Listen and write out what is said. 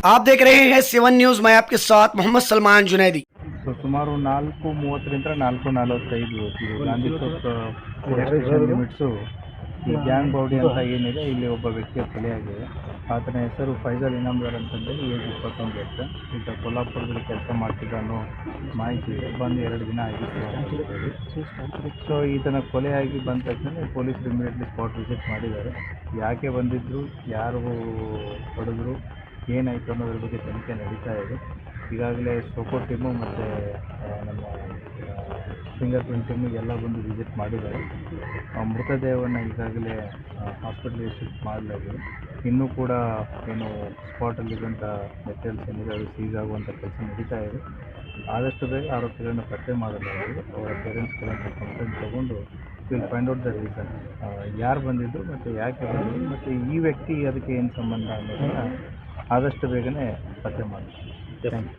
आप देख रहे हैं सेवन न्यूज। मैं आपके साथ मोहम्मद सलमान जुनैदी। ಸುಮಾರು 4:30ರಿಂದ 4:45 ಇದು Gandhi Chowk police station limits ಈ ಗ್ಯಾಂಗ್ ಬೌಡಿ ಅಂತ ಏನಿದೆ ಇಲ್ಲಿ ಒಬ್ಬ ವ್ಯಕ್ತಿಯ ಕೊಲೆಯಾಗಿದೆ. ಆತನ ಹೆಸರು ಫೈಜಲ್ ಇನಾಮ್ದಾರ್ ಅಂತಂದೇಳಿ ಏಜ್ 21 ವರ್ಷ. ಈಗ ಕೊಲ್ಲಾಪುರದಲ್ಲಿ ಕೆಲಸ ಮಾಡ್ತಿದ್ದ ಅನ್ನೋ ಮಾಹಿತಿ ಇದೆ. ಬಂದು 2 ದಿನ ಆಗಿತ್ತು. ಸೊ ಈತನ ಕೊಲೆಯಾಗಿ ಬಂದ ತಕ್ಷಣ ಪೊಲೀಸರು ಇಮಿಡಿಯೇಟ್ಲಿ ಸ್ಪಾಟ್ ವಿಸಿಟ್ ಮಾಡಿದ್ದಾರೆ. ಯಾಕೆ ಬಂದಿದ್ದರು, ಯಾರು ಹೊಡೆದ್ರು, ಏನಾಯಿತು ಅನ್ನೋದ್ರ ಬಗ್ಗೆ ತನಿಖೆ ನಡೀತಾ ಇದೆ. ಈಗಾಗಲೇ ಸೋಕೋ ಟೀಮು ಮತ್ತು ನಮ್ಮ ಫಿಂಗರ್ ಪ್ರಿಂಟ್ ಟೀಮು ಎಲ್ಲ ಬಂದು ವಿಸಿಟ್ ಮಾಡಿದ್ದಾರೆ. ಮೃತದೇಹವನ್ನು ಈಗಾಗಲೇ ಹಾಸ್ಪಿಟ್ಲಿಗೆ ಶಿಫ್ಟ್ ಮಾಡಲಾಗಿದೆ. ಇನ್ನೂ ಕೂಡ ಏನು ಸ್ಪಾಟಲ್ಲಿದ್ದಂಥ ಮೆಟೀರಿಯಲ್ಸ್ ಏನಿದೆ ಅದು ಸೀಸ್ ಆಗುವಂಥ ಕೆಲಸ ನಡೀತಾ ಇದೆ. ಆದಷ್ಟು ಬೇಗ ಆರೋಪಿಗಳನ್ನು ಪತ್ತೆ ಮಾಡಲಾಗಿದೆ. ಅವರ ಪೇರೆಂಟ್ಸ್ಗಳನ್ನು ಕಂಪ್ಲೇಂಟ್ ತೊಗೊಂಡು will find out the reason, ಯಾರು ಬಂದಿದ್ದು ಮತ್ತು ಯಾಕೆ ಬಂದಿದ್ದು ಮತ್ತು ಈ ವ್ಯಕ್ತಿ ಅದಕ್ಕೆ ಏನು ಸಂಬಂಧ ಅನ್ನೋದನ್ನು ಆದಷ್ಟು ಬೇಗನೆ ಪತ್ತೆ ಮಾಡಿ. Thank you.